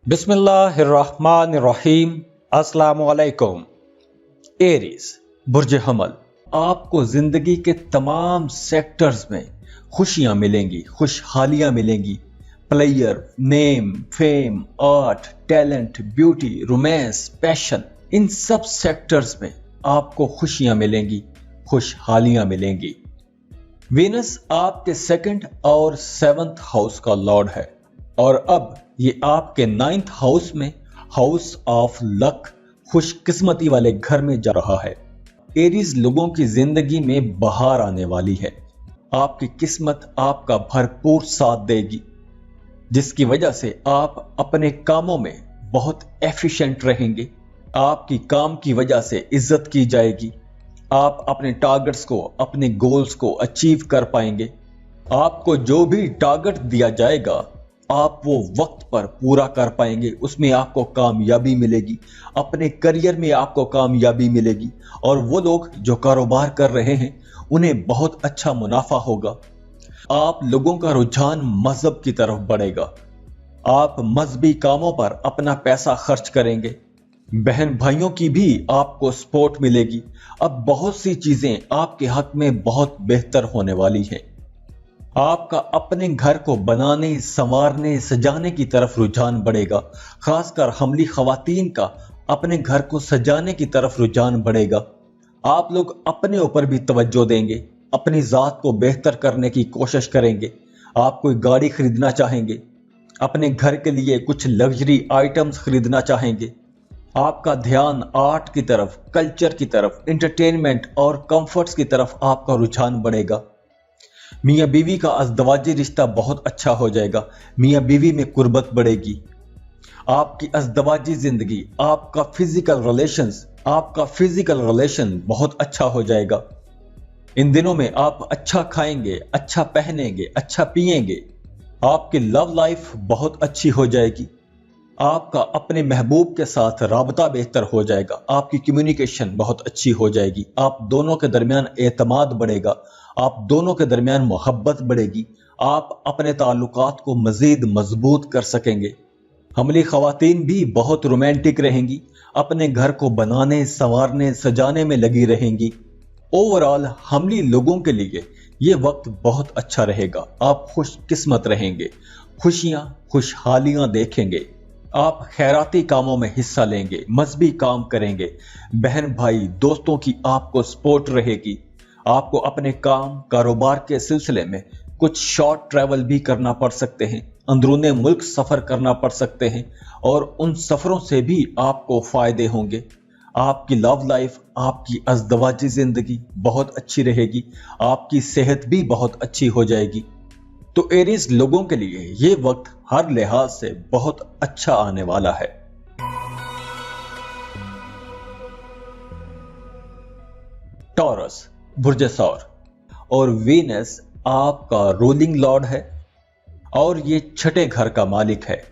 बिस्मिल्लाहिर्रहमानिर्रहीम। अस्सलामु अलैकुम। एरीज बुर्ज हमल, आपको जिंदगी के तमाम सेक्टर्स में खुशियां मिलेंगी, खुशहालियां मिलेंगी। Player, name, fame, art, talent, beauty, romance, passion, इन सब सेक्टर्स में आपको खुशियां मिलेंगी, खुशहालियां मिलेंगी। वीनस आपके सेकंड और सेवंथ हाउस का लॉर्ड है और अब ये आपके नाइन्थ हाउस में, हाउस ऑफ लक, खुशकिस्मती वाले घर में जा रहा है। एरीज लोगों की जिंदगी में बहार आने वाली है। आपकी किस्मत आपका भरपूर साथ देगी, जिसकी वजह से आप अपने कामों में बहुत एफिशिएंट रहेंगे। आपकी काम की वजह से इज्जत की जाएगी। आप अपने टारगेट्स को, अपने गोल्स को अचीव कर पाएंगे। आपको जो भी टारगेट दिया जाएगा आप वो वक्त पर पूरा कर पाएंगे, उसमें आपको कामयाबी मिलेगी। अपने करियर में आपको कामयाबी मिलेगी और वो लोग जो कारोबार कर रहे हैं उन्हें बहुत अच्छा मुनाफा होगा। आप लोगों का रुझान मजहब की तरफ बढ़ेगा। आप मजहबी कामों पर अपना पैसा खर्च करेंगे। बहन भाइयों की भी आपको सपोर्ट मिलेगी। अब बहुत सी चीजें आपके हक में बहुत बेहतर होने वाली हैं। आपका अपने घर को बनाने, संवारने, सजाने की तरफ रुझान बढ़ेगा। खासकर हमली खवातीन का अपने घर को सजाने की तरफ रुझान बढ़ेगा। आप लोग अपने ऊपर भी तवज्जो देंगे, अपनी जात को बेहतर करने की कोशिश करेंगे। आप कोई गाड़ी खरीदना चाहेंगे, अपने घर के लिए कुछ लग्जरी आइटम्स खरीदना चाहेंगे। आपका ध्यान आर्ट की तरफ, कल्चर की तरफ, एंटरटेनमेंट और कंफर्ट्स की तरफ आपका रुझान बढ़ेगा। मियाँ बीवी का अज़दवाजी रिश्ता बहुत अच्छा हो जाएगा। मियाँ बीवी में कुर्बत बढ़ेगी। आपकी अज़दवाजी जिंदगी, आपका फिजिकल रिलेशन बहुत अच्छा हो जाएगा। इन दिनों में आप अच्छा खाएंगे, अच्छा पहनेंगे, अच्छा पिएंगे। आपकी लव लाइफ बहुत अच्छी हो जाएगी। आपका अपने महबूब के साथ राबता बेहतर हो जाएगा। आपकी कम्युनिकेशन बहुत अच्छी हो जाएगी। आप दोनों के दरमियान एतमाद बढ़ेगा। आप दोनों के दरमियान मोहब्बत बढ़ेगी। आप अपने ताल्लुकात को मजीद मजबूत कर सकेंगे। हमली खवातीन भी बहुत रोमांटिक रहेंगी। अपने घर को बनाने, संवारने, सजाने में लगी रहेंगी। ओवरऑल हमली लोगों के लिए ये वक्त बहुत अच्छा रहेगा। आप खुशकिस्मत रहेंगे, खुशियां, खुशहालियां देखेंगे। आप खैराती कामों में हिस्सा लेंगे, मजहबी काम करेंगे। बहन भाई, दोस्तों की आपको सपोर्ट रहेगी। आपको अपने काम, कारोबार के सिलसिले में कुछ शॉर्ट ट्रैवल भी करना पड़ सकते हैं, अंदरूने मुल्क सफर करना पड़ सकते हैं और उन सफरों से भी आपको फायदे होंगे। आपकी लव लाइफ, आपकी अज़दवाजी जिंदगी बहुत अच्छी रहेगी। आपकी सेहत भी बहुत अच्छी हो जाएगी। तो एरीज लोगों के लिए ये वक्त हर लिहाज से बहुत अच्छा आने वाला है। टॉरस बुर्ज सौर और वीनस आपका रूलिंग लॉर्ड है और ये छठे घर का मालिक है।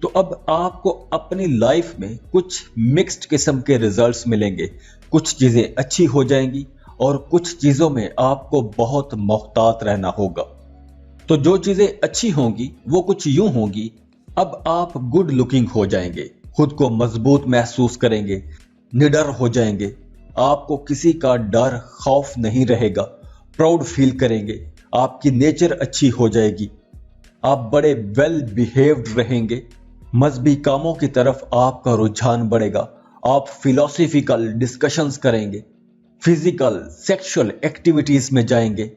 तो अब आपको अपनी लाइफ में कुछ मिक्स्ड किस्म के रिजल्ट्स मिलेंगे। कुछ चीजें अच्छी हो जाएंगी और कुछ चीजों में आपको बहुत मोहतात रहना होगा। तो जो चीजें अच्छी होंगी वो कुछ यूं होंगी। अब आप गुड लुकिंग हो जाएंगे, खुद को मजबूत महसूस करेंगे, निडर हो जाएंगे। आपको किसी का डर, खौफ नहीं रहेगा। प्राउड फील करेंगे। आपकी नेचर अच्छी हो जाएगी। आप बड़े वेल बिहेव्ड रहेंगे। मजहबी कामों की तरफ आपका रुझान बढ़ेगा। आप फिलोसफिकल डिस्कशंस करेंगे, फिजिकल सेक्सुअल एक्टिविटीज में जाएंगे।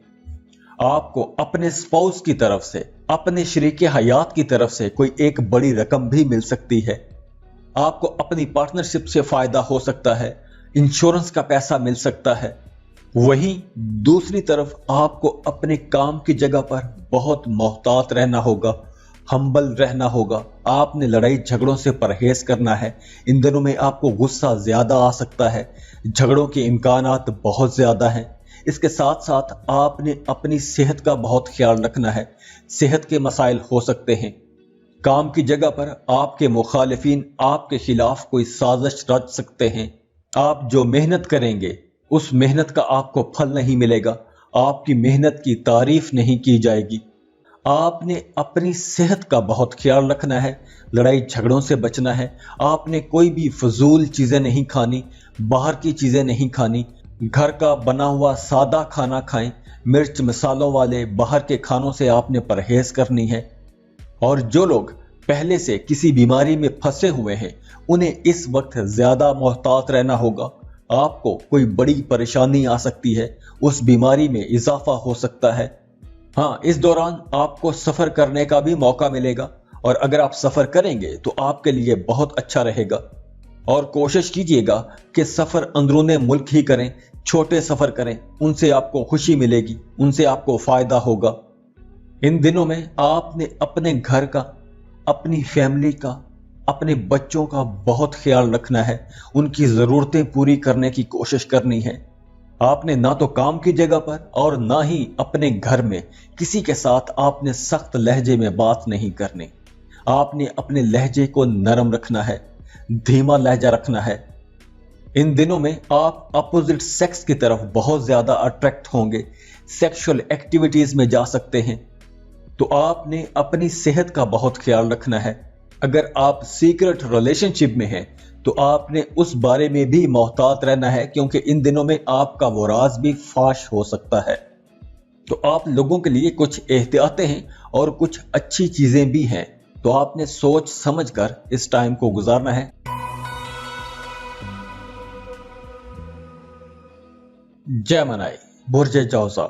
आपको अपने स्पाउस की तरफ से, अपने शरीके हयात की तरफ से कोई एक बड़ी रकम भी मिल सकती है। आपको अपनी पार्टनरशिप से फायदा हो सकता है। इंश्योरेंस का पैसा मिल सकता है। वहीं दूसरी तरफ आपको अपने काम की जगह पर बहुत मोहतात रहना होगा, हम्बल रहना होगा। आपने लड़ाई झगड़ों से परहेज करना है। इन दिनों में आपको गुस्सा ज्यादा आ सकता है। झगड़ों के इम्कानात बहुत ज्यादा हैं। इसके साथ साथ आपने अपनी सेहत का बहुत ख्याल रखना है। सेहत के मसाइल हो सकते हैं। काम की जगह पर आपके मुखालिफिन आपके खिलाफ कोई साजिश रच सकते हैं। आप जो मेहनत करेंगे उस मेहनत का आपको फल नहीं मिलेगा। आपकी मेहनत की तारीफ नहीं की जाएगी। आपने अपनी सेहत का बहुत ख्याल रखना है, लड़ाई झगड़ों से बचना है। आपने कोई भी फजूल चीजें नहीं खानी, बाहर की चीजें नहीं खानी, घर का बना हुआ सादा खाना खाएं। मिर्च मसालों वाले बाहर के खानों से आपने परहेज करनी है। और जो लोग पहले से किसी बीमारी में फंसे हुए हैं, उन्हें इस वक्त ज्यादा मोहतात रहना होगा। आपको कोई बड़ी परेशानी आ सकती है, उस बीमारी में इजाफा हो सकता है। हाँ, इस दौरान आपको सफर करने का भी मौका मिलेगा, और अगर आप सफर करेंगे तो आपके लिए बहुत अच्छा रहेगा। और कोशिश कीजिएगा कि सफर अंदरूने मुल्क ही करें, छोटे सफर करें, उनसे आपको खुशी मिलेगी, उनसे आपको फायदा होगा। इन दिनों में आपने अपने घर का, अपनी फैमिली का, अपने बच्चों का बहुत ख्याल रखना है, उनकी जरूरतें पूरी करने की कोशिश करनी है। आपने ना तो काम की जगह पर और ना ही अपने घर में किसी के साथ आपने सख्त लहजे में बात नहीं करनी। आपने अपने लहजे को नरम रखना है, धीमा लहजा रखना है। इन दिनों में आप अपोजिट सेक्स की तरफ बहुत ज्यादा अट्रैक्ट होंगे, सेक्सुअल एक्टिविटीज में जा सकते हैं। तो आपने अपनी सेहत का बहुत ख्याल रखना है। अगर आप सीक्रेट रिलेशनशिप में हैं तो आपने उस बारे में भी मोहतात रहना है, क्योंकि इन दिनों में आपका वो राज भी फाश हो सकता है। तो आप लोगों के लिए कुछ एहतियातें हैं और कुछ अच्छी चीजें भी हैं, तो आपने सोच समझकर इस टाइम को गुजारना है। जेमिनी, बुर्ज जौज़ा।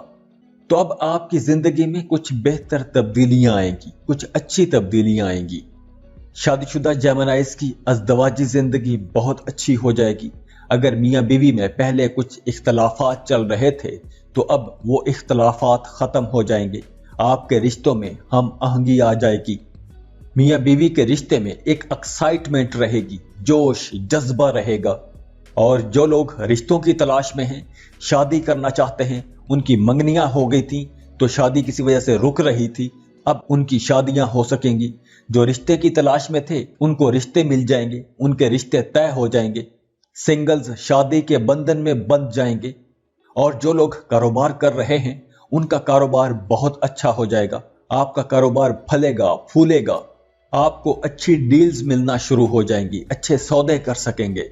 तो अब आपकी जिंदगी में कुछ बेहतर तब्दीलियां आएंगी, कुछ अच्छी तब्दीलियां आएंगी। शादीशुदा जेमिनीज़ की अज़दवाजी जिंदगी बहुत अच्छी हो जाएगी। अगर मियाँ बीवी में पहले कुछ इख्तलाफात चल रहे थे तो अब वो इख्तलाफात खत्म हो जाएंगे। आपके रिश्तों में हम आहंगी आ जाएगी। मियाँ बीवी के रिश्ते में एक एक्साइटमेंट रहेगी, जोश जज्बा रहेगा। और जो लोग रिश्तों की तलाश में हैं, शादी करना चाहते हैं, उनकी मंगनियां हो गई थी तो शादी किसी वजह से रुक रही थी, अब उनकी शादियां हो सकेंगी। जो रिश्ते की तलाश में थे उनको रिश्ते मिल जाएंगे, उनके रिश्ते तय हो जाएंगे। सिंगल्स शादी के बंधन में बंध जाएंगे। और जो लोग कारोबार कर रहे हैं उनका कारोबार बहुत अच्छा हो जाएगा। आपका कारोबार फलेगा फूलेगा, आपको अच्छी डील्स मिलना शुरू हो जाएंगी, अच्छे सौदे कर सकेंगे,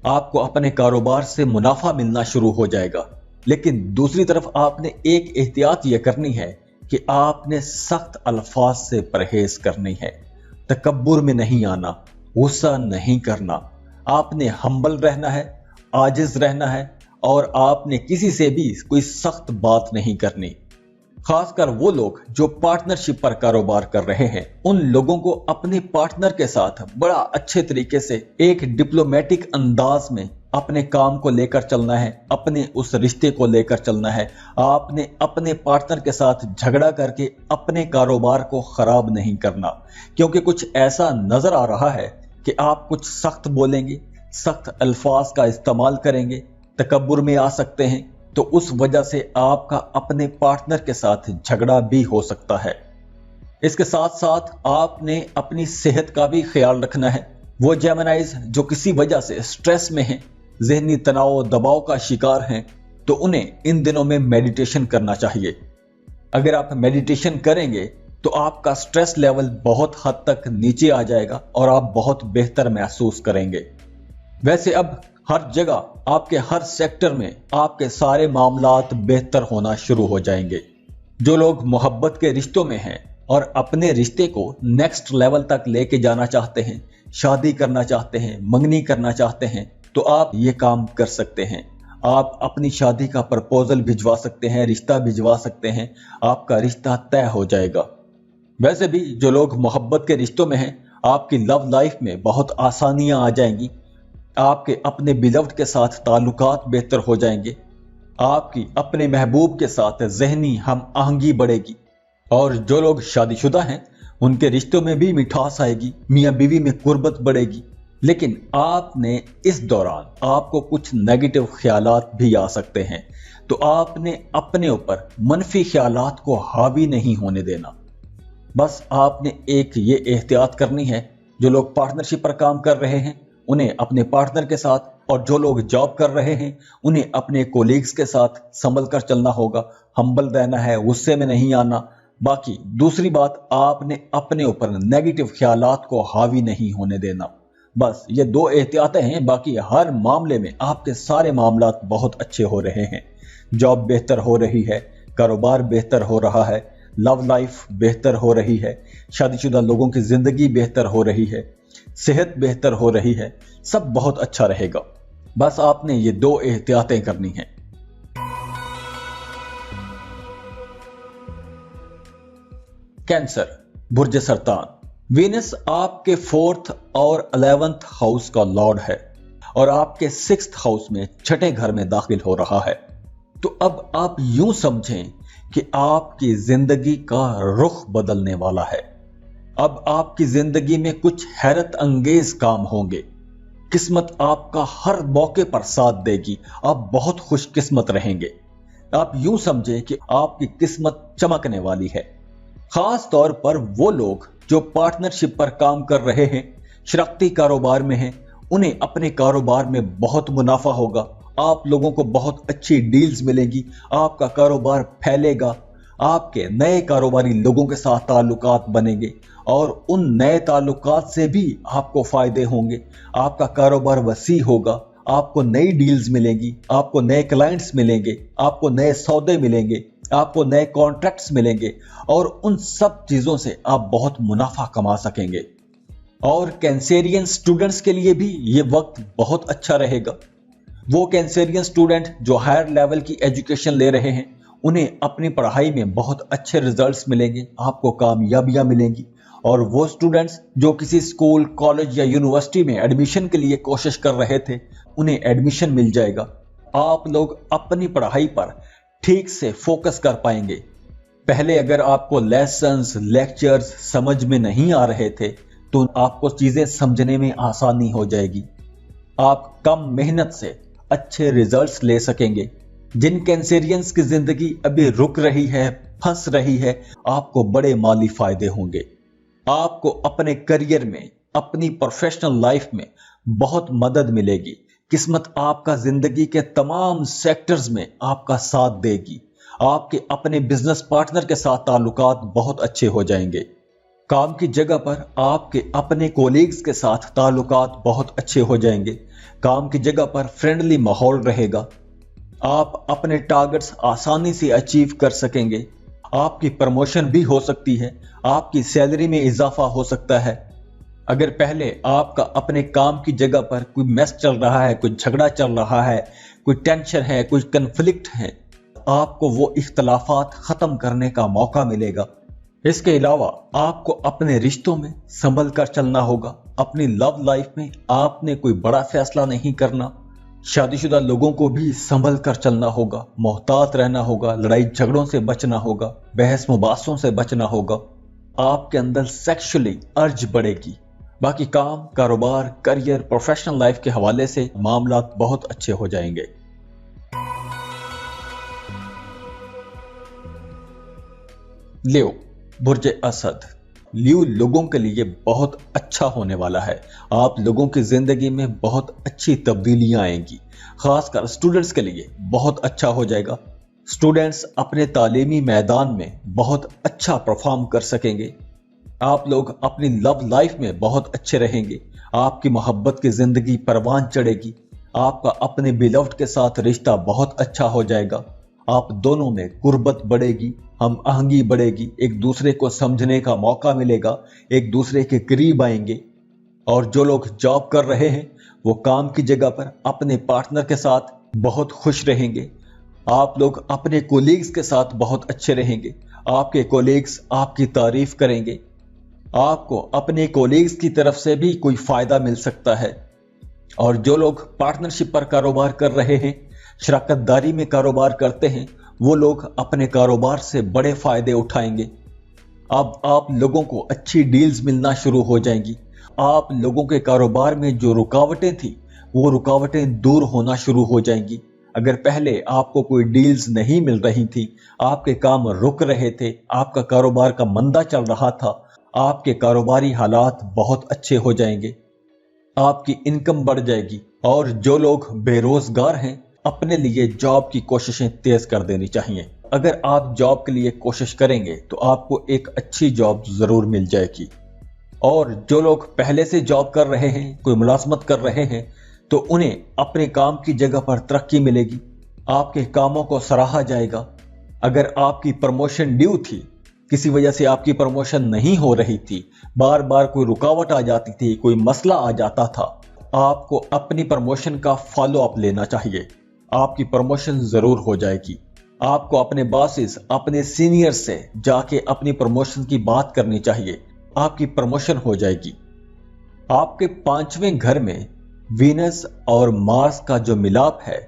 आपको अपने कारोबार से मुनाफा मिलना शुरू हो जाएगा। लेकिन दूसरी तरफ आपने एक एहतियात यह करनी है कि आपने सख्त अल्फाज से परहेज करनी है। तकब्बुर में नहीं आना, गुस्सा नहीं करना। आपने हम्बल रहना है, आजिज रहना है, और आपने किसी से भी कोई सख्त बात नहीं करनी। खासकर वो लोग जो पार्टनरशिप पर कारोबार कर रहे हैं, उन लोगों को अपने पार्टनर के साथ बड़ा अच्छे तरीके से एक डिप्लोमेटिक अंदाज में अपने काम को लेकर चलना है, अपने उस रिश्ते को लेकर चलना है। आपने अपने पार्टनर के साथ झगड़ा करके अपने कारोबार को खराब नहीं करना, क्योंकि कुछ ऐसा नजर आ रहा है कि आप कुछ सख्त बोलेंगे, सख्त अल्फाज का इस्तेमाल करेंगे, तकब्बुर में आ सकते हैं, तो उस वजह से आपका अपने पार्टनर के साथ झगड़ा भी हो सकता है। इसके साथ साथ आपने अपनी सेहत का भी ख्याल रखना है। वो जेमिनीज़ जो किसी वजह से स्ट्रेस में हैं, ज़हनी तनाव दबाव का शिकार हैं, तो उन्हें इन दिनों में मेडिटेशन करना चाहिए। अगर आप मेडिटेशन करेंगे तो आपका स्ट्रेस लेवल बहुत हद तक नीचे आ जाएगा और आप बहुत बेहतर महसूस करेंगे। वैसे अब हर जगह, आपके हर सेक्टर में आपके सारे मामलात बेहतर होना शुरू हो जाएंगे। जो लोग मोहब्बत के रिश्तों में हैं और अपने रिश्ते को नेक्स्ट लेवल तक लेके जाना चाहते हैं, शादी करना चाहते हैं, मंगनी करना चाहते हैं, तो आप ये काम कर सकते हैं। आप अपनी शादी का प्रपोजल भिजवा सकते हैं, रिश्ता भिजवा सकते हैं, आपका रिश्ता तय हो जाएगा। वैसे भी जो लोग मोहब्बत के रिश्तों में हैं, आपकी लव लाइफ में बहुत आसानियां आ जाएंगी। आपके अपने बिलव्ड के साथ ताल्लुकात बेहतर हो जाएंगे। आपकी अपने महबूब के साथ ज़हनी हम आहंगी बढ़ेगी। और जो लोग शादीशुदा हैं उनके रिश्तों में भी मिठास आएगी, मियाँ बीवी में कुर्बत बढ़ेगी। लेकिन आपने इस दौरान आपको कुछ नेगेटिव ख्यालात भी आ सकते हैं, तो आपने अपने ऊपर मनफी ख्यालात को हावी नहीं होने देना। बस आपने एक ये एहतियात करनी है, जो लोग पार्टनरशिप पर काम कर रहे हैं उन्हें अपने पार्टनर के साथ, और जो लोग जॉब कर रहे हैं उन्हें अपने कोलीग्स के साथ संभल कर चलना होगा। हम्बल रहना है, गुस्से में नहीं आना, बाकी दूसरी बात, आपने अपने ऊपर नेगेटिव ख्यालात को हावी नहीं होने देना। बस ये 2 एहतियातें हैं, बाकी हर मामले में आपके सारे मामलात बहुत अच्छे हो रहे हैं। जॉब बेहतर हो रही है, कारोबार बेहतर हो रहा है, लव लाइफ बेहतर हो रही है, शादीशुदा लोगों की जिंदगी बेहतर हो रही है, सेहत बेहतर हो रही है, सब बहुत अच्छा रहेगा। बस आपने ये 2 एहतियातें करनी हैं। कैंसर, बुर्ज सरतान। वीनस आपके 4th और 11th हाउस का लॉर्ड है और आपके 6th हाउस में 6ठे घर में दाखिल हो रहा है। तो अब आप यूं समझें कि आपकी जिंदगी का रुख बदलने वाला है। अब आपकी जिंदगी में कुछ हैरत अंगेज काम होंगे। किस्मत आपका हर मौके पर साथ देगी। आप बहुत खुशकिस्मत रहेंगे। आप यूं समझें कि आपकी किस्मत चमकने वाली है। खास तौर पर वो लोग जो पार्टनरशिप पर काम कर रहे हैं, शराकती कारोबार में हैं, उन्हें अपने कारोबार में बहुत मुनाफा होगा। आप लोगों को बहुत अच्छी डील्स मिलेंगी, आपका कारोबार फैलेगा, आपके नए कारोबारी लोगों के साथ ताल्लुकात बनेंगे और उन नए ताल्लुकात से भी आपको फायदे होंगे। आपका कारोबार वसी होगा, आपको नई डील्स मिलेंगी, आपको नए क्लाइंट्स मिलेंगे, आपको नए सौदे मिलेंगे, आपको नए कॉन्ट्रैक्ट्स मिलेंगे और उन सब चीजों से आप बहुत मुनाफा कमा सकेंगे। और कैंसेरियन स्टूडेंट्स के लिए भी ये वक्त बहुत अच्छा रहेगा। वो कैंसेरियन स्टूडेंट जो हायर लेवल की एजुकेशन ले रहे हैं, उन्हें अपनी पढ़ाई में बहुत अच्छे रिजल्ट्स मिलेंगे, आपको कामयाबियां मिलेंगी। और वो स्टूडेंट्स जो किसी स्कूल, कॉलेज या यूनिवर्सिटी में एडमिशन के लिए कोशिश कर रहे थे, उन्हें एडमिशन मिल जाएगा। आप लोग अपनी पढ़ाई पर ठीक से फोकस कर पाएंगे। पहले अगर आपको लेसन्स, लेक्चर्स समझ में नहीं आ रहे थे तो आपको चीजें समझने में आसानी हो जाएगी। आप कम मेहनत से अच्छे रिजल्ट्स ले सकेंगे। जिन कैंसेरियंस की जिंदगी अभी रुक रही है, फंस रही है, आपको बड़े माली फायदे होंगे। आपको अपने करियर में, अपनी प्रोफेशनल लाइफ में बहुत मदद मिलेगी। किस्मत आपका जिंदगी के तमाम सेक्टर्स में आपका साथ देगी। आपके अपने बिजनेस पार्टनर के साथ ताल्लुकात बहुत अच्छे हो जाएंगे। काम की जगह पर आपके अपने कोलीग्स के साथ ताल्लुकात बहुत अच्छे हो जाएंगे। काम की जगह पर फ्रेंडली माहौल रहेगा। आप अपने टारगेट्स आसानी से अचीव कर सकेंगे। आपकी प्रमोशन भी हो सकती है, आपकी सैलरी में इजाफा हो सकता है। अगर पहले आपका अपने काम की जगह पर कोई मेस चल रहा है, कोई झगड़ा चल रहा है, कोई टेंशन है, कोई कन्फ्लिक्ट है, आपको वो इख्तलाफात खत्म करने का मौका मिलेगा। इसके अलावा आपको अपने रिश्तों में संभल कर चलना होगा। अपनी लव लाइफ में आपने कोई बड़ा फैसला नहीं करना। शादीशुदा लोगों को भी संभल कर चलना होगा, मोहतात रहना होगा, लड़ाई झगड़ों से बचना होगा, बहस मुबासों से बचना होगा। आपके अंदर सेक्सुअली अर्ज बढ़ेगी। बाकी काम, कारोबार, करियर, प्रोफेशनल लाइफ के हवाले से मामलात बहुत अच्छे हो जाएंगे। लियो, बुर्ज असद। लियो लोगों के लिए बहुत अच्छा होने वाला है। आप लोगों की जिंदगी में बहुत अच्छी तब्दीलियां आएंगी। खासकर स्टूडेंट्स के लिए बहुत अच्छा हो जाएगा। स्टूडेंट्स अपने तालीमी मैदान में बहुत अच्छा परफॉर्म कर सकेंगे। आप लोग अपनी लव लाइफ में बहुत अच्छे रहेंगे। आपकी मोहब्बत की जिंदगी परवान चढ़ेगी। आपका अपने बिलव्ड के साथ रिश्ता बहुत अच्छा हो जाएगा। आप दोनों में कुर्बत बढ़ेगी, हम आहंगी बढ़ेगी, एक दूसरे को समझने का मौका मिलेगा, एक दूसरे के करीब आएंगे। और जो लोग जॉब कर रहे हैं वो काम की जगह पर अपने पार्टनर के साथ बहुत खुश रहेंगे। आप लोग अपने कोलीग्स के साथ बहुत अच्छे रहेंगे। आपके कोलीग्स आपकी तारीफ करेंगे। आपको अपने कोलीग्स की तरफ से भी कोई फायदा मिल सकता है। और जो लोग पार्टनरशिप पर कारोबार कर रहे हैं, शराकतदारी में कारोबार करते हैं, वो लोग अपने कारोबार से बड़े फायदे उठाएंगे। अब आप लोगों को अच्छी डील्स मिलना शुरू हो जाएंगी। आप लोगों के कारोबार में जो रुकावटें थी वो रुकावटें दूर होना शुरू हो जाएंगी। अगर पहले आपको कोई डील्स नहीं मिल रही थी, आपके काम रुक रहे थे, आपका कारोबार का मंदा चल रहा था, आपके कारोबारी हालात बहुत अच्छे हो जाएंगे। आपकी इनकम बढ़ जाएगी। और जो लोग बेरोजगार हैं, अपने लिए जॉब की कोशिशें तेज कर देनी चाहिए। अगर आप जॉब के लिए कोशिश करेंगे तो आपको एक अच्छी जॉब जरूर मिल जाएगी। और जो लोग पहले से जॉब कर रहे हैं, कोई मुलाजमत कर रहे हैं, तो उन्हें अपने काम की जगह पर तरक्की मिलेगी, आपके कामों को सराहा जाएगा। अगर आपकी प्रमोशन ड्यू थी, किसी वजह से आपकी प्रमोशन नहीं हो रही थी, बार बार कोई रुकावट आ जाती थी, कोई मसला आ जाता था, आपको अपनी प्रमोशन का फॉलो अप लेना चाहिए। आपकी प्रमोशन जरूर हो जाएगी। आपको अपने बॉसेस, अपने सीनियर से जाके अपनी प्रमोशन की बात करनी चाहिए, आपकी प्रमोशन हो जाएगी। आपके 5वें घर में वीनस और मार्स का जो मिलाप है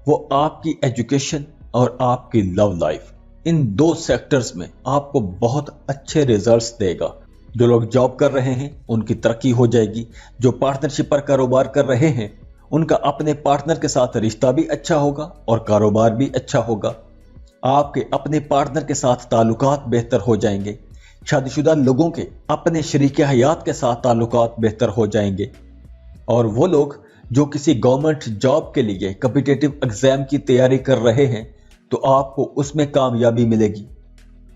वो आपकी एजुकेशन और आपकी लव लाइफ, इन 2 सेक्टर्स में आपको बहुत अच्छे रिजल्ट्स देगा। जो लोग जॉब कर रहे हैं उनकी तरक्की हो जाएगी। जो पार्टनरशिप पर कारोबार कर रहे हैं उनका अपने पार्टनर के साथ रिश्ता भी अच्छा होगा और कारोबार भी अच्छा होगा। आपके अपने पार्टनर के साथ ताल्लुकात बेहतर हो जाएंगे। शादीशुदा लोगों के अपने शरीक हयात के साथ ताल्लुकात बेहतर हो जाएंगे। और वो लोग जो किसी गवर्नमेंट जॉब के लिए कॉम्पिटिटिव एग्जाम की तैयारी कर रहे हैं तो आपको उसमें कामयाबी मिलेगी।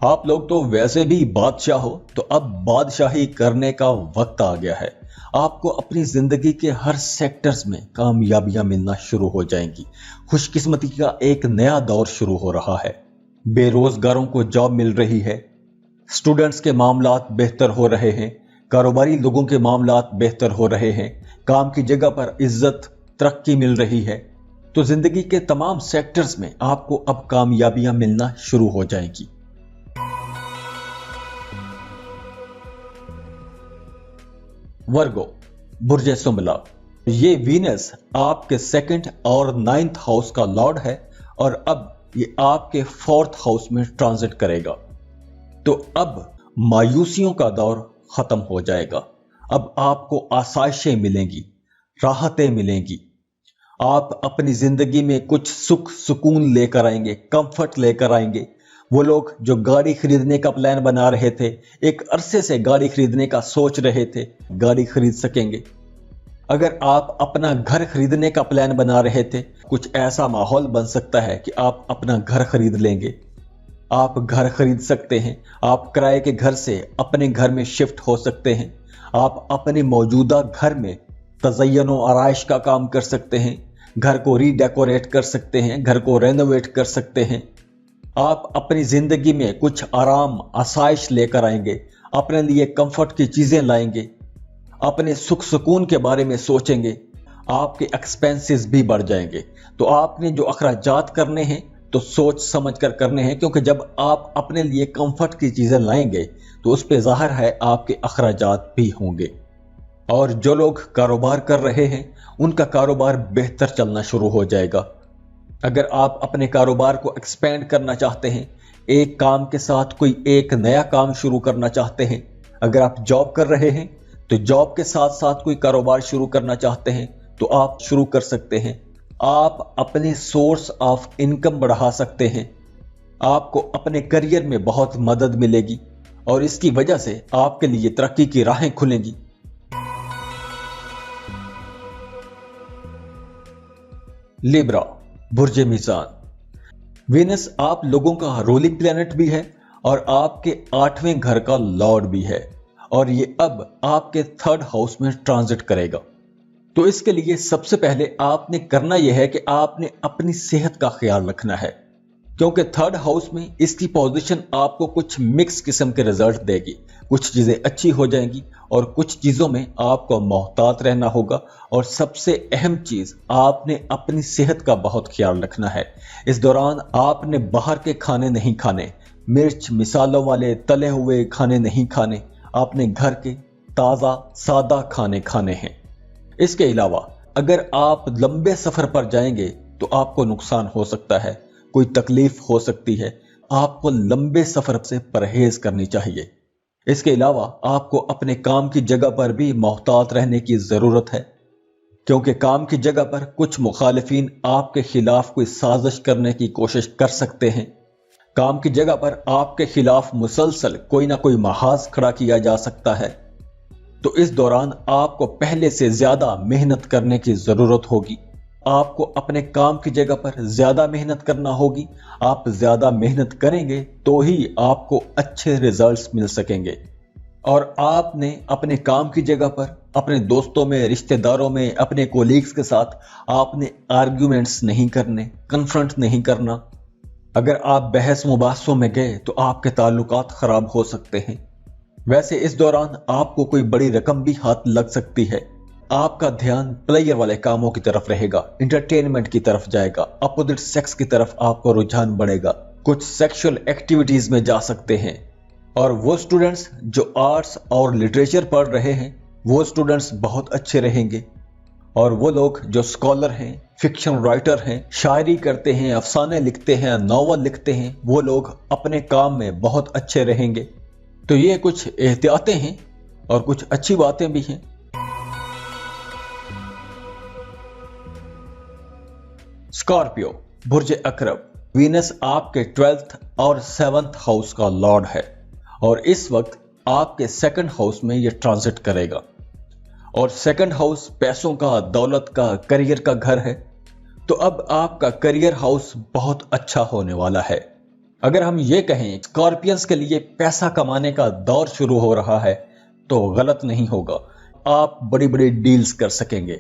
आप लोग तो वैसे भी बादशाह हो, तो अब बादशाही करने का वक्त आ गया है। आपको अपनी जिंदगी के हर सेक्टर्स में कामयाबियां मिलना शुरू हो जाएंगी। खुशकिस्मती का एक नया दौर शुरू हो रहा है। बेरोजगारों को जॉब मिल रही है, स्टूडेंट्स के मामलात बेहतर हो रहे हैं, कारोबारी लोगों के मामलात बेहतर हो रहे हैं, काम की जगह पर इज्जत, तरक्की मिल रही है। तो जिंदगी के तमाम सेक्टर्स में आपको अब कामयाबियां मिलना शुरू हो जाएंगी। वर्गो, बुर्जे सुमला, ये वीनस आपके 2nd और 9th हाउस का लॉर्ड है और अब ये आपके 4th हाउस में ट्रांजिट करेगा। तो अब मायूसियों का दौर खत्म हो जाएगा। अब आपको आसाइशें मिलेंगी, राहतें मिलेंगी। आप अपनी जिंदगी में कुछ सुख सुकून लेकर आएंगे, कंफर्ट लेकर आएंगे। वो लोग जो गाड़ी खरीदने का प्लान बना रहे थे, एक अरसे से गाड़ी खरीदने का सोच रहे थे, गाड़ी खरीद सकेंगे। अगर आप अपना घर खरीदने का प्लान बना रहे थे, कुछ ऐसा माहौल बन सकता है कि आप अपना घर खरीद लेंगे। आप घर खरीद सकते हैं। आप किराए के घर से अपने घर में शिफ्ट हो सकते हैं। आप अपने मौजूदा घर में तज़य्युन और आराइश का काम कर सकते हैं। घर को रीडेकोरेट कर सकते हैं, घर को रेनोवेट कर सकते हैं। आप अपनी जिंदगी में कुछ आराम, आसाइश लेकर आएंगे, अपने लिए कंफर्ट की चीजें लाएंगे, अपने सुख सुकून के बारे में सोचेंगे। आपके एक्सपेंसेस भी बढ़ जाएंगे। तो आपने जो अखराजात करने हैं तो सोच समझ कर करने हैं, क्योंकि जब आप अपने लिए कंफर्ट की चीजें लाएंगे तो उस पे जाहिर है आपके अखराजात भी होंगे। और जो लोग कारोबार कर रहे हैं उनका कारोबार बेहतर चलना शुरू हो जाएगा। अगर आप अपने कारोबार को एक्सपेंड करना चाहते हैं, एक काम के साथ कोई एक नया काम शुरू करना चाहते हैं, अगर आप जॉब कर रहे हैं तो जॉब के साथ साथ कोई कारोबार शुरू करना चाहते हैं तो आप शुरू कर सकते हैं। आप अपने सोर्स ऑफ इनकम बढ़ा सकते हैं। आपको अपने करियर में बहुत मदद मिलेगी और इसकी वजह से आपके लिए तरक्की की राहें खुलेंगी। लिब्रा, बुर्जे मीज़ान, वीनस आप लोगों का रूलिंग प्लैनेट भी है और आपके 8वें घर का लॉर्ड भी है और ये अब आपके 3rd हाउस में ट्रांजिट करेगा। तो इसके लिए सबसे पहले आपने करना यह है कि आपने अपनी सेहत का ख्याल रखना है, क्योंकि 3rd हाउस में इसकी पोजीशन आपको कुछ मिक्स किस्म के रिजल्ट देगी। कुछ चीजें अच्छी हो जाएंगी और कुछ चीजों में आपको मोहतात रहना होगा। और सबसे अहम चीज, आपने अपनी सेहत का बहुत ख्याल रखना है। इस दौरान आपने बाहर के खाने नहीं खाने, मिर्च मिसालों वाले तले हुए खाने नहीं खाने, आपने घर के ताजा सादा खाने खाने हैं। इसके अलावा अगर आप लंबे सफर पर जाएंगे तो आपको नुकसान हो सकता है, कोई तकलीफ हो सकती है। आपको लंबे सफर से परहेज करनी चाहिए। इसके अलावा आपको अपने काम की जगह पर भी मोहतात रहने की जरूरत है, क्योंकि काम की जगह पर कुछ मुखालिफिन आपके खिलाफ कोई साजिश करने की कोशिश कर सकते हैं। काम की जगह पर आपके खिलाफ मुसलसल कोई ना कोई महाज खड़ा किया जा सकता है। तो इस दौरान आपको पहले से ज्यादा मेहनत करने की जरूरत होगी। آپ کو اپنے کام کی جگہ پر زیادہ محنت کرنا ہوگی. آپ زیادہ محنت کریں گے تو ہی آپ کو اچھے ریزلٹس مل سکیں گے. اور آپ نے اپنے کام کی جگہ پر اپنے دوستوں میں، رشتہ داروں میں، اپنے کولیگز کے ساتھ آپ نے آرگیومنٹس نہیں کرنے، کنفرنٹ نہیں کرنا. اگر آپ بحث مباحثوں میں گئے تو آپ کے تعلقات خراب ہو سکتے ہیں. ویسے اس دوران آپ کو کوئی بڑی رقم بھی ہاتھ لگ سکتی ہے. آپ کا دھیان پلیئر والے کاموں کی طرف رہے گا، انٹرٹینمنٹ کی طرف جائے گا، اپوزٹ سیکس کی طرف آپ کا رجحان بڑھے گا، کچھ سیکشل ایکٹیویٹیز میں جا سکتے ہیں. اور وہ سٹوڈنٹس جو آرٹس اور لٹریچر پڑھ رہے ہیں وہ سٹوڈنٹس بہت اچھے رہیں گے. اور وہ لوگ جو اسکالر ہیں، فکشن رائٹر ہیں، شاعری کرتے ہیں، افسانے لکھتے ہیں، ناول لکھتے ہیں، وہ لوگ اپنے کام میں بہت اچھے رہیں گے. تو یہ کچھ احتیاطیں ہیں اور کچھ اچھی باتیں بھی ہیں. اسکارپیو، برج اکرب. وینس آپ کے 12th اور 7th ہاؤس کا لارڈ ہے اور اس وقت آپ کے 2nd ہاؤس میں یہ ٹرانزٹ کرے گا. اور 2nd ہاؤس پیسوں کا، دولت کا، کریئر کا گھر ہے. تو اب آپ کا کریئر ہاؤس بہت اچھا ہونے والا ہے. اگر ہم یہ کہیں اسکارپینز کے لیے پیسہ کمانے کا دور شروع ہو رہا ہے تو غلط نہیں ہوگا. آپ بڑی بڑی ڈیلز کر سکیں گے،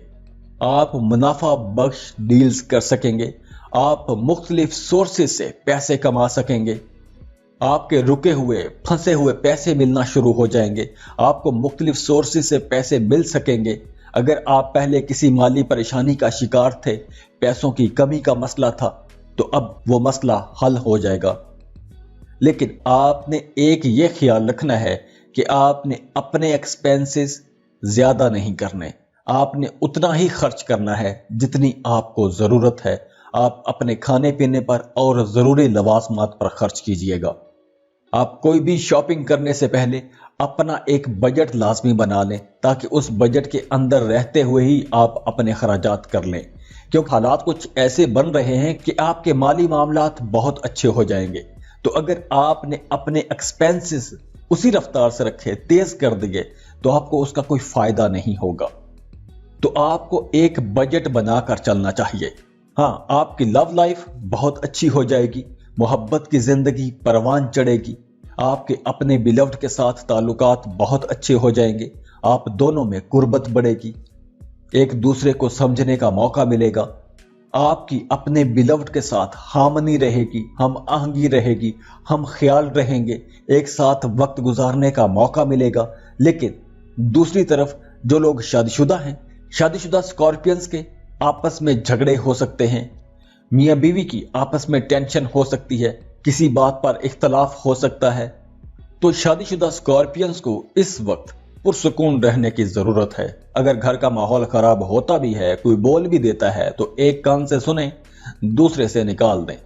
آپ منافع بخش ڈیلز کر سکیں گے، آپ مختلف سورسز سے پیسے کما سکیں گے. آپ کے رکے ہوئے، پھنسے ہوئے پیسے ملنا شروع ہو جائیں گے. آپ کو مختلف سورسز سے پیسے مل سکیں گے. اگر آپ پہلے کسی مالی پریشانی کا شکار تھے، پیسوں کی کمی کا مسئلہ تھا، تو اب وہ مسئلہ حل ہو جائے گا. لیکن آپ نے ایک یہ خیال رکھنا ہے کہ آپ نے اپنے ایکسپینسز زیادہ نہیں کرنے. آپ نے اتنا ہی خرچ کرنا ہے جتنی آپ کو ضرورت ہے. آپ اپنے کھانے پینے پر اور ضروری لوازمات پر خرچ کیجئے گا. آپ کوئی بھی شاپنگ کرنے سے پہلے اپنا ایک بجٹ لازمی بنا لیں تاکہ اس بجٹ کے اندر رہتے ہوئے ہی آپ اپنے خراجات کر لیں. کیونکہ حالات کچھ ایسے بن رہے ہیں کہ آپ کے مالی معاملات بہت اچھے ہو جائیں گے. تو اگر آپ نے اپنے ایکسپینسز اسی رفتار سے رکھے، تیز کر دیے، تو آپ کو اس کا کوئی فائدہ نہیں ہوگا. تو آپ کو ایک بجٹ بنا کر چلنا چاہیے. ہاں، آپ کی لو لائف بہت اچھی ہو جائے گی، محبت کی زندگی پروان چڑھے گی. آپ کے اپنے بیلوڈ کے ساتھ تعلقات بہت اچھے ہو جائیں گے. آپ دونوں میں قربت بڑھے گی، ایک دوسرے کو سمجھنے کا موقع ملے گا. آپ کی اپنے بیلوڈ کے ساتھ ہارمنی رہے گی، ہم آہنگی رہے گی، ہم خیال رہیں گے، ایک ساتھ وقت گزارنے کا موقع ملے گا. لیکن دوسری طرف جو لوگ شادی شدہ ہیں، شادی شدہ اسکارپینز کے آپس میں جھگڑے ہو سکتے ہیں، میاں بیوی کی آپس میں ٹینشن ہو سکتی ہے، کسی بات پر اختلاف ہو سکتا ہے. تو شادی شدہ اسکارپینز کو اس وقت پرسکون رہنے کی ضرورت ہے. اگر گھر کا ماحول خراب ہوتا بھی ہے، کوئی بول بھی دیتا ہے، تو ایک کان سے سنیں، دوسرے سے نکال دیں.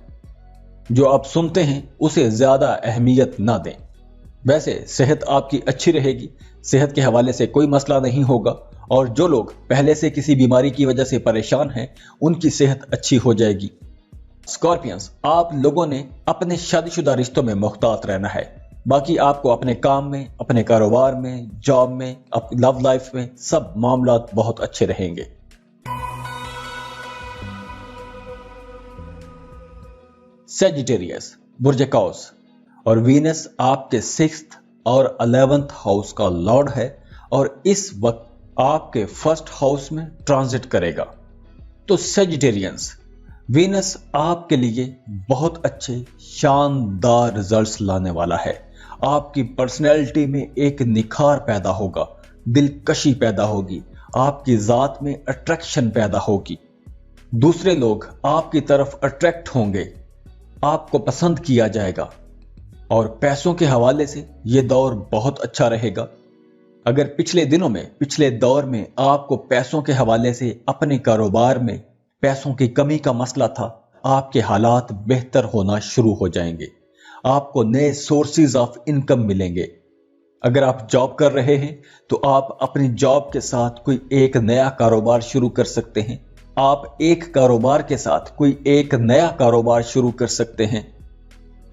جو آپ سنتے ہیں اسے زیادہ اہمیت نہ دیں. ویسے صحت آپ کی اچھی رہے گی، صحت کے حوالے سے کوئی مسئلہ نہیں ہوگا. اور جو لوگ پہلے سے کسی بیماری کی وجہ سے پریشان ہیں، ان کی صحت اچھی ہو جائے گی. اسکارپینز، آپ لوگوں نے اپنے شادی شدہ رشتوں میں محتاط رہنا ہے. باقی آپ کو اپنے کام میں، اپنے کاروبار میں، جاب میں، اپنی لو لائف میں سب معاملات بہت اچھے رہیں گے. سیجیٹیریس، برج قوس. اور وینس آپ کے 6th اور 11th ہاؤس کا لارڈ ہے اور اس وقت آپ کے 1st ہاؤس میں ٹرانزٹ کرے گا. تو سیجیٹیرینز، وینس آپ کے لیے بہت اچھے شاندار رزلٹس لانے والا ہے. آپ کی پرسنالٹی میں ایک نکھار پیدا ہوگا، دلکشی پیدا ہوگی، آپ کی ذات میں اٹریکشن پیدا ہوگی. دوسرے لوگ آپ کی طرف اٹریکٹ ہوں گے، آپ کو پسند کیا جائے گا. اور پیسوں کے حوالے سے یہ دور بہت اچھا رہے گا. اگر پچھلے دور میں آپ کو پیسوں کے حوالے سے اپنے کاروبار میں پیسوں کی کمی کا مسئلہ تھا، آپ کے حالات بہتر ہونا شروع ہو جائیں گے. آپ کو نئے سورسز آف انکم ملیں گے. اگر آپ جاب کر رہے ہیں تو آپ اپنی جاب کے ساتھ کوئی ایک نیا کاروبار شروع کر سکتے ہیں. آپ ایک کاروبار کے ساتھ کوئی ایک نیا کاروبار شروع کر سکتے ہیں.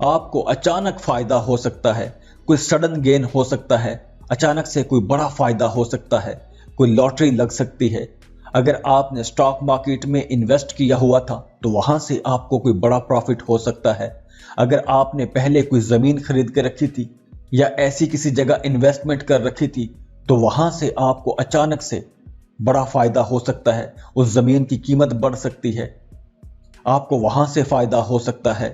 آپ کو اچانک فائدہ ہو سکتا ہے، کوئی سڈن گین ہو سکتا ہے، اچانک سے کوئی بڑا فائدہ ہو سکتا ہے، کوئی لاٹری لگ سکتی ہے. اگر آپ نے اسٹاک مارکیٹ میں انویسٹ کیا ہوا تھا تو وہاں سے آپ کو کوئی بڑا پروفٹ ہو سکتا ہے۔ اگر آپ نے پہلے کوئی زمین خرید کے رکھی تھی یا ایسی کسی جگہ انویسٹمنٹ کر رکھی تھی تو وہاں سے آپ کو اچانک سے بڑا فائدہ ہو سکتا ہے، اس زمین کی قیمت بڑھ سکتی ہے، آپ کو وہاں سے فائدہ ہو سکتا ہے۔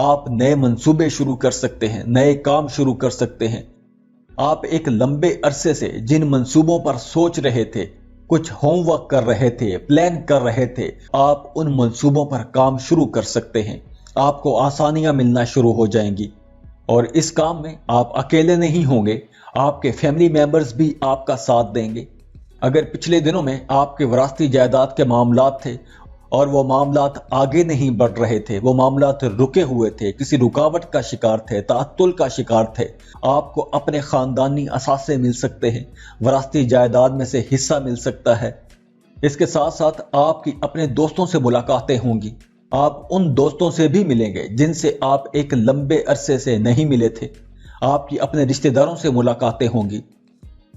آپ نئے منصوبے شروع کر سکتے ہیں، نئے کام شروع کر سکتے ہیں۔ آپ ایک لمبے عرصے سے جن منصوبوں پر سوچ رہے تھے، کچھ ہوم ورک کر رہے تھے، پلان کر رہے تھے، آپ ان منصوبوں پر کام شروع کر سکتے ہیں۔ آپ کو آسانیاں ملنا شروع ہو جائیں گی، اور اس کام میں آپ اکیلے نہیں ہوں گے، آپ کے فیملی ممبرز بھی آپ کا ساتھ دیں گے۔ اگر پچھلے دنوں میں آپ کے وراثتی جائیداد کے معاملات تھے اور وہ معاملات آگے نہیں بڑھ رہے تھے، وہ معاملات رکے ہوئے تھے، کسی رکاوٹ کا شکار تھے، تعطل کا شکار تھے، آپ کو اپنے خاندانی اثاثے مل سکتے ہیں، وراثتی جائیداد میں سے حصہ مل سکتا ہے۔ اس کے ساتھ ساتھ آپ کی اپنے دوستوں سے ملاقاتیں ہوں گی، آپ ان دوستوں سے بھی ملیں گے جن سے آپ ایک لمبے عرصے سے نہیں ملے تھے، آپ کی اپنے رشتہ داروں سے ملاقاتیں ہوں گی۔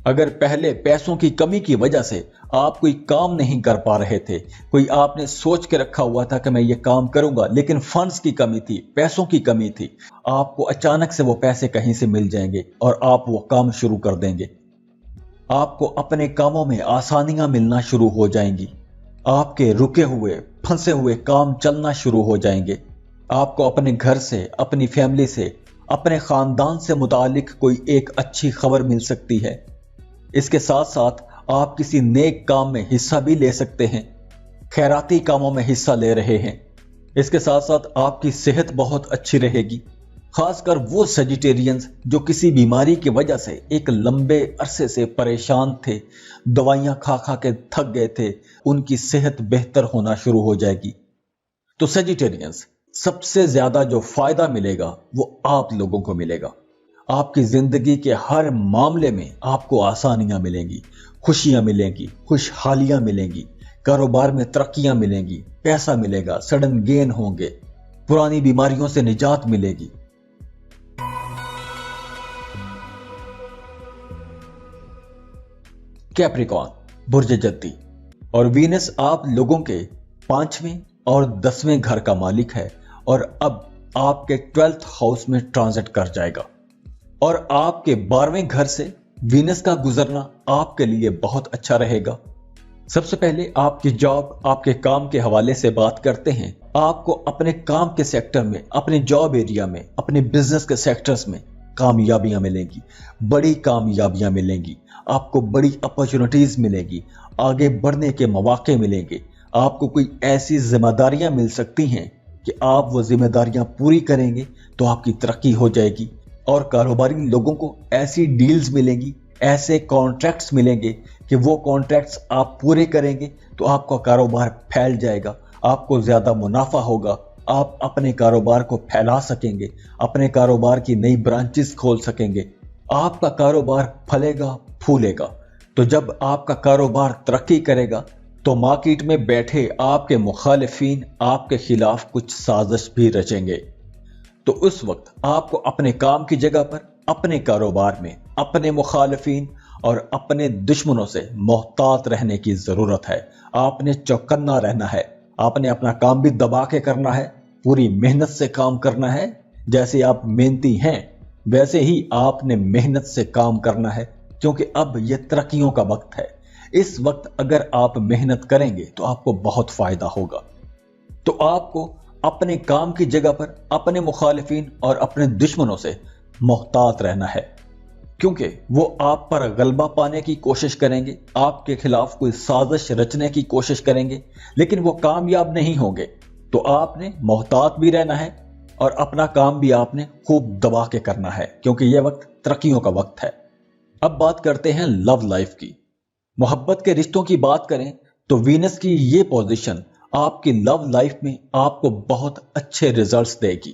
اگر پہلے پیسوں کی کمی کی وجہ سے آپ کوئی کام نہیں کر پا رہے تھے، کوئی آپ نے سوچ کے رکھا ہوا تھا کہ میں یہ کام کروں گا لیکن فنڈز کی کمی تھی، پیسوں کی کمی تھی، آپ کو اچانک سے وہ پیسے کہیں سے مل جائیں گے اور آپ وہ کام شروع کر دیں گے۔ آپ کو اپنے کاموں میں آسانیاں ملنا شروع ہو جائیں گی، آپ کے رکے ہوئے پھنسے ہوئے کام چلنا شروع ہو جائیں گے۔ آپ کو اپنے گھر سے، اپنی فیملی سے، اپنے خاندان سے متعلق کوئی ایک اچھی خبر مل سکتی ہے۔ اس کے ساتھ ساتھ آپ کسی نیک کام میں حصہ بھی لے سکتے ہیں، خیراتی کاموں میں حصہ لے رہے ہیں۔ اس کے ساتھ ساتھ آپ کی صحت بہت اچھی رہے گی، خاص کر وہ سیجیٹیرینز جو کسی بیماری کی وجہ سے ایک لمبے عرصے سے پریشان تھے، دوائیاں کھا کھا کے تھک گئے تھے، ان کی صحت بہتر ہونا شروع ہو جائے گی۔ تو سیجیٹیرینز، سب سے زیادہ جو فائدہ ملے گا وہ آپ لوگوں کو ملے گا۔ آپ کی زندگی کے ہر معاملے میں آپ کو آسانیاں ملیں گی، خوشیاں ملیں گی، خوشحالیاں ملیں گی، کاروبار میں ترقیاں ملیں گی، پیسہ ملے گا، سڈن گین ہوں گے، پرانی بیماریوں سے نجات ملے گی۔ کیپریکون، برج جدی، اور وینس آپ لوگوں کے 5ویں اور 10ویں گھر کا مالک ہے، اور اب آپ کے 12th ہاؤس میں ٹرانزٹ کر جائے گا، اور آپ کے 12ویں گھر سے وینس کا گزرنا آپ کے لیے بہت اچھا رہے گا۔ سب سے پہلے آپ کی جاب، آپ کے کام کے حوالے سے بات کرتے ہیں۔ آپ کو اپنے کام کے سیکٹر میں، اپنے جاب ایریا میں، اپنے بزنس کے سیکٹرز میں کامیابیاں ملیں گی، بڑی کامیابیاں ملیں گی، آپ کو بڑی اپرچونٹیز ملیں گی، آگے بڑھنے کے مواقع ملیں گے۔ آپ کو کوئی ایسی ذمہ داریاں مل سکتی ہیں کہ آپ وہ ذمہ داریاں پوری کریں گے تو آپ کی ترقی ہو جائے گی، اور کاروباری لوگوں کو ایسی ڈیلز ملیں گی، ایسے کانٹریکٹس ملیں گے کہ وہ کانٹریکٹس آپ پورے کریں گے تو آپ کا کاروبار پھیل جائے گا، آپ کو زیادہ منافع ہوگا، آپ اپنے کاروبار کو پھیلا سکیں گے، اپنے کاروبار کی نئی برانچز کھول سکیں گے، آپ کا کاروبار پھلے گا، پھولے گا۔ تو جب آپ کا کاروبار ترقی کرے گا تو مارکیٹ میں بیٹھے آپ کے مخالفین آپ کے خلاف کچھ سازش بھی رچیں گے۔ تو اس وقت آپ کو اپنے کام کی جگہ پر، اپنے کاروبار میں، اپنے مخالفین اور اپنے دشمنوں سے محتاط رہنے کی ضرورت ہے۔ آپ نے چوکنا رہنا ہے، آپ نے اپنا کام بھی دبا کے کرنا ہے، پوری محنت سے کام کرنا ہے۔ جیسے آپ محنتی ہیں ویسے ہی آپ نے محنت سے کام کرنا ہے، کیونکہ اب یہ ترقیوں کا وقت ہے۔ اس وقت اگر آپ محنت کریں گے تو آپ کو بہت فائدہ ہوگا۔ تو آپ کو اپنے کام کی جگہ پر اپنے مخالفین اور اپنے دشمنوں سے محتاط رہنا ہے، کیونکہ وہ آپ پر غلبہ پانے کی کوشش کریں گے، آپ کے خلاف کوئی سازش رچنے کی کوشش کریں گے، لیکن وہ کامیاب نہیں ہوں گے۔ تو آپ نے محتاط بھی رہنا ہے اور اپنا کام بھی آپ نے خوب دبا کے کرنا ہے، کیونکہ یہ وقت ترقیوں کا وقت ہے۔ اب بات کرتے ہیں لو لائف کی۔ محبت کے رشتوں کی بات کریں تو وینس کی یہ پوزیشن آپ کی لو لائف میں آپ کو بہت اچھے ریزلٹس دے گی۔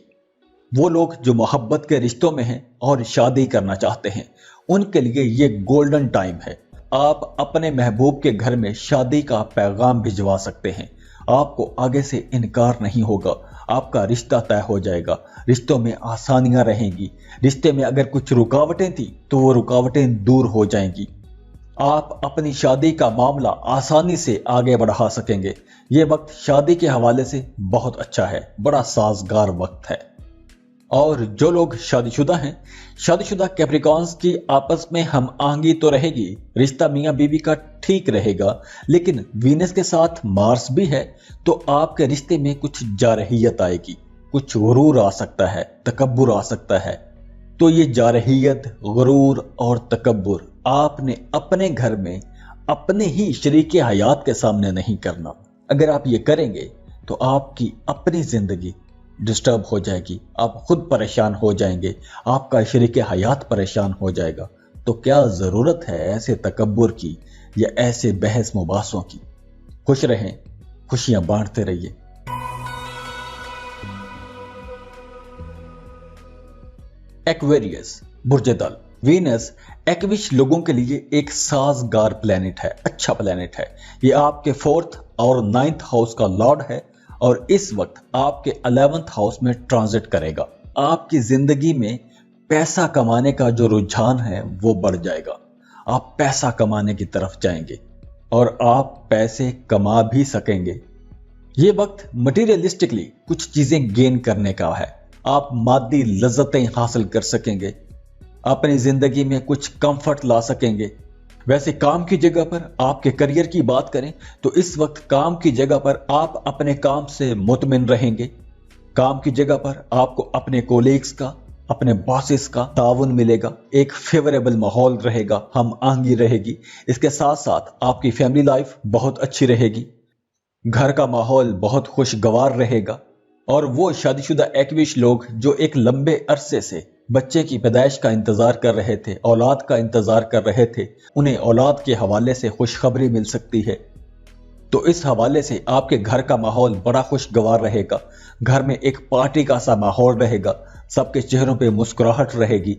وہ لوگ جو محبت کے رشتوں میں ہیں اور شادی کرنا چاہتے ہیں، ان کے لیے یہ گولڈن ٹائم ہے۔ آپ اپنے محبوب کے گھر میں شادی کا پیغام بھجوا سکتے ہیں، آپ کو آگے سے انکار نہیں ہوگا، آپ کا رشتہ طے ہو جائے گا، رشتوں میں آسانیاں رہیں گی، رشتے میں اگر کچھ رکاوٹیں تھیں تو وہ رکاوٹیں دور ہو جائیں گی۔ आप अपनी शादी का मामला आसानी से आगे बढ़ा सकेंगे। ये वक्त शादी के हवाले से बहुत अच्छा है, बड़ा साजगार वक्त है। और जो लोग शादीशुदा हैं, शादीशुदा कैप्रिकॉर्न्स की आपस में हम आहंगी तो रहेगी, रिश्ता मियां बीवी का ठीक रहेगा, लेकिन वीनस के साथ मार्स भी है तो आपके रिश्ते में कुछ जारहियत आएगी, कुछ गुरूर आ सकता है, तकब्बुर आ सकता है। तो ये जारहियत, गुरूर और तकब्बुर आपने अपने घर में अपने ही शरीके हयात के सामने नहीं करना। अगर आप ये करेंगे तो आपकी अपनी जिंदगी डिस्टर्ब हो जाएगी, आप खुद परेशान हो जाएंगे, आपका शरीके हयात परेशान हो जाएगा। तो क्या जरूरत है ऐसे तकब्बुर की या ऐसे बहस मुबासों की। खुश रहें, खुशियां बांटते रहिए। एक्वेरियस बुर्ज दल। वीनस एक्विश लोगों के लिए एक साजगार प्लेनेट है, अच्छा प्लेनेट है। ये आपके 4th और 9th हाउस का लॉर्ड है और इस वक्त आपके 11th हाउस में ट्रांजिट करेगा। आपकी जिंदगी में पैसा कमाने का जो रुझान है वो बढ़ जाएगा। आप पैसा कमाने की तरफ जाएंगे और आप पैसे कमा भी सकेंगे। ये वक्त मटीरियलिस्टिकली कुछ चीजें गेन करने का है। आप मादी लज्जतें हासिल कर सकेंगे, अपनी जिंदगी में कुछ कंफर्ट ला सकेंगे। वैसे काम की जगह पर आपके करियर की बात करें तो इस वक्त काम की जगह पर आप अपने काम से मुतमिन रहेंगे। काम की जगह पर आपको अपने कोलीग्स का, अपने बॉसेस का ताउन मिलेगा, एक फेवरेबल माहौल रहेगा, हम आहंगी रहेगी। इसके साथ साथ आपकी फैमिली लाइफ बहुत अच्छी रहेगी, घर का माहौल बहुत खुशगवार रहेगा। और वो शादीशुदा एक्विश लोग जो एक लंबे अरसे से बच्चे की पैदाइश का इंतजार कर रहे थे, औलाद का इंतजार कर रहे थे, उन्हें औलाद के हवाले से खुशखबरी मिल सकती है। तो इस हवाले से आपके घर का माहौल बड़ा खुशगवार रहेगा, घर में एक पार्टी का सा माहौल रहेगा, सबके चेहरों पे मुस्कुराहट रहेगी।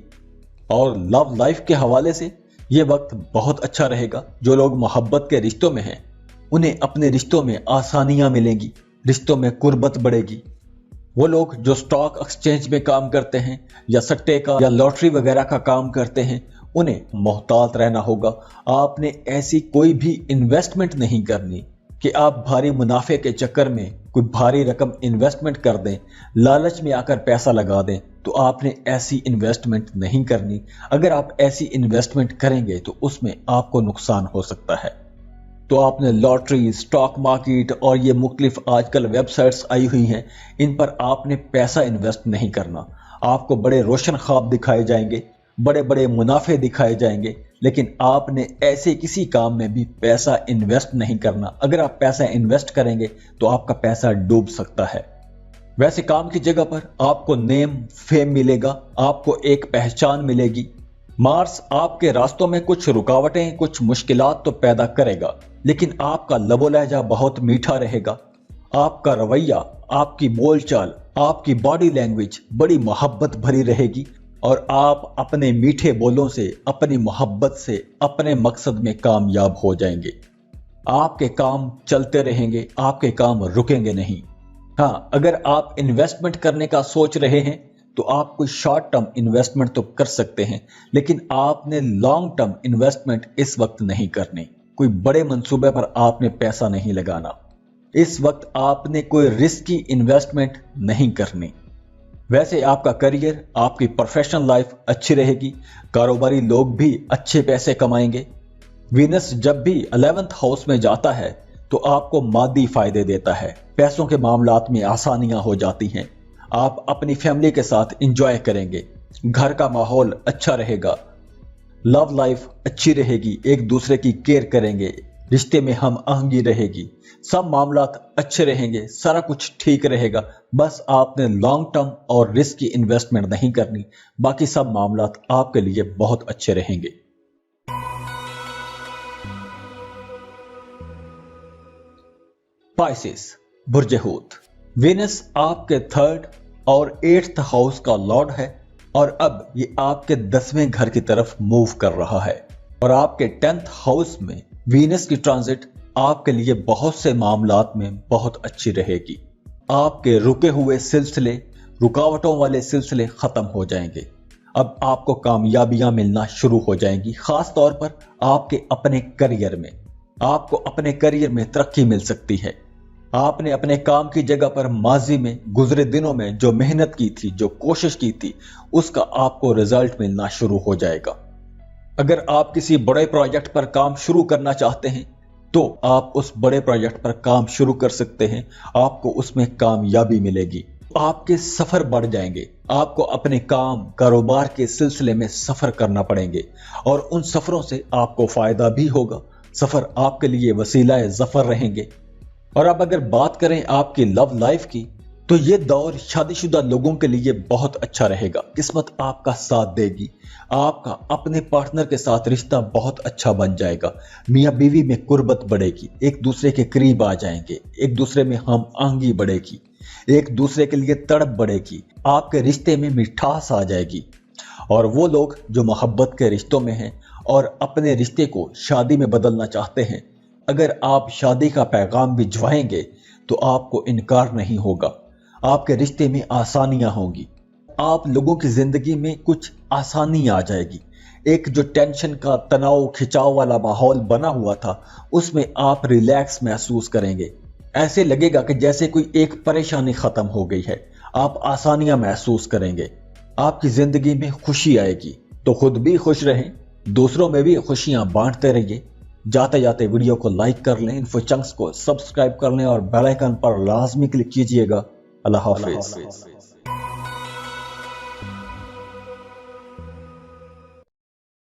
और लव लाइफ के हवाले से ये वक्त बहुत अच्छा रहेगा। जो लोग मोहब्बत के रिश्तों में हैं उन्हें अपने रिश्तों में आसानियां मिलेंगी, रिश्तों में कुर्बत बढ़ेगी। वो लोग जो स्टॉक एक्सचेंज में काम करते हैं या सट्टे का या लॉटरी वगैरह का काम करते हैं उन्हें मोहतात रहना होगा। आपने ऐसी कोई भी इन्वेस्टमेंट नहीं करनी कि आप भारी मुनाफे के चक्कर में कोई भारी रकम इन्वेस्टमेंट कर दें, लालच में आकर पैसा लगा दें। तो आपने ऐसी इन्वेस्टमेंट नहीं करनी। अगर आप ऐसी इन्वेस्टमेंट करेंगे तो उसमें आपको नुकसान हो सकता है। तो आपने लॉटरी, स्टॉक मार्केट और ये मुख्तलिफ आजकल वेबसाइट्स आई हुई हैं, इन पर आपने पैसा इन्वेस्ट नहीं करना। आपको बड़े रोशन ख्वाब दिखाए जाएंगे, बड़े बड़े मुनाफे दिखाए जाएंगे, लेकिन आपने ऐसे किसी काम में भी पैसा इन्वेस्ट नहीं करना। अगर आप पैसा इन्वेस्ट करेंगे तो आपका पैसा डूब सकता है। वैसे काम की जगह पर आपको नेम फेम मिलेगा, आपको एक पहचान मिलेगी। मार्स आपके रास्तों में कुछ रुकावटें, कुछ मुश्किलात तो पैदा करेगा, लेकिन आपका लबो लहजा बहुत मीठा रहेगा। आपका रवैया, आपकी बोलचाल, आपकी बॉडी लैंग्वेज बड़ी मोहब्बत भरी रहेगी और आप अपने मीठे बोलों से, अपनी मोहब्बत से अपने मकसद में कामयाब हो जाएंगे। आपके काम चलते रहेंगे, आपके काम रुकेंगे नहीं। हाँ, अगर आप इन्वेस्टमेंट करने का सोच रहे हैं तो आप कोई शॉर्ट टर्म इन्वेस्टमेंट तो कर सकते हैं, लेकिन आपने लॉन्ग टर्म इन्वेस्टमेंट इस वक्त नहीं करनी। कोई बड़े मंसूबे पर आपने पैसा नहीं लगाना। इस वक्त आपने कोई रिस्की इन्वेस्टमेंट नहीं करनी। वैसे आपका करियर, आपकी प्रोफेशनल लाइफ अच्छी रहेगी, कारोबारी लोग भी अच्छे पैसे कमाएंगे। वीनस जब भी 11th हाउस में जाता है तो आपको मादी फायदे देता है, पैसों के मामलात में आसानियां हो जाती हैं, आप अपनी फैमिली के साथ एंजॉय करेंगे, घर का माहौल अच्छा रहेगा, लव लाइफ अच्छी रहेगी, एक दूसरे की केयर करेंगे, रिश्ते में हम आहंगी रहेगी, सब मामलात अच्छे रहेंगे, सारा कुछ ठीक रहेगा। बस आपने लॉन्ग टर्म और रिस्क की इन्वेस्टमेंट नहीं करनी, बाकी सब मामलात आपके लिए बहुत अच्छे रहेंगे। पाइसेस बुर्ज हूत। वीनस आपके 3rd और 8th हाउस का लॉर्ड है और अब ये आपके 10वें घर की तरफ मूव कर रहा है। और आपके 10th हाउस में वीनस की ट्रांजिट आपके लिए बहुत से मामलात में बहुत अच्छी रहेगी। आपके रुके हुए सिलसिले, रुकावटों वाले सिलसिले खत्म हो जाएंगे। اب آپ کو کامیابیاں ملنا شروع ہو جائیں گی، خاص طور پر آپ کے اپنے کریئر میں۔ آپ کو اپنے کریئر میں ترقی مل سکتی ہے۔ آپ نے اپنے کام کی جگہ پر ماضی میں گزرے دنوں میں جو محنت کی تھی، جو کوشش کی تھی، اس کا آپ کو رزلٹ ملنا شروع ہو جائے گا۔ اگر آپ کسی بڑے پروجیکٹ پر کام شروع کرنا چاہتے ہیں تو آپ اس بڑے پروجیکٹ پر کام شروع کر سکتے ہیں، آپ کو اس میں کامیابی ملے گی، آپ کے سفر بڑھ جائیں گے۔ آپ کو اپنے کام کاروبار کے سلسلے میں سفر کرنا پڑیں گے اور ان سفروں سے آپ کو فائدہ بھی ہوگا۔ سفر آپ کے لیے وسیلہ ظفر رہیں گے۔ اور اب اگر بات کریں آپ کی لو لائف کی، تو یہ دور شادی شدہ لوگوں کے لیے بہت اچھا رہے گا۔ قسمت آپ کا ساتھ دے گی، آپ کا اپنے پارٹنر کے ساتھ رشتہ بہت اچھا بن جائے گا۔ میاں بیوی میں قربت بڑھے گی، ایک دوسرے کے قریب آ جائیں گے، ایک دوسرے میں ہم آہنگی بڑھے گی، ایک دوسرے کے لیے تڑپ بڑھے گی، آپ کے رشتے میں مٹھاس آ جائے گی۔ اور وہ لوگ جو محبت کے رشتوں میں ہیں اور اپنے رشتے کو شادی میں بدلنا چاہتے ہیں، اگر آپ شادی کا پیغام بھجوائیں گے تو آپ کو انکار نہیں ہوگا، آپ کے رشتے میں آسانیاں ہوں گی، آپ لوگوں کی زندگی میں کچھ آسانی آ جائے گی۔ ایک جو ٹینشن کا تناؤ کھچاؤ والا ماحول بنا ہوا تھا، اس میں آپ ریلیکس محسوس کریں گے۔ ایسے لگے گا کہ جیسے کوئی ایک پریشانی ختم ہو گئی ہے، آپ آسانیاں محسوس کریں گے، آپ کی زندگی میں خوشی آئے گی۔ تو خود بھی خوش رہیں، دوسروں میں بھی خوشیاں بانٹتے رہیے۔ جاتے جاتے ویڈیو کو لائک کر لیں، انفو چنکس کو سبسکرائب کر لیں اور بیل آئیکن پر لازمی کلک کیجئے گا۔ اللہ حافظ۔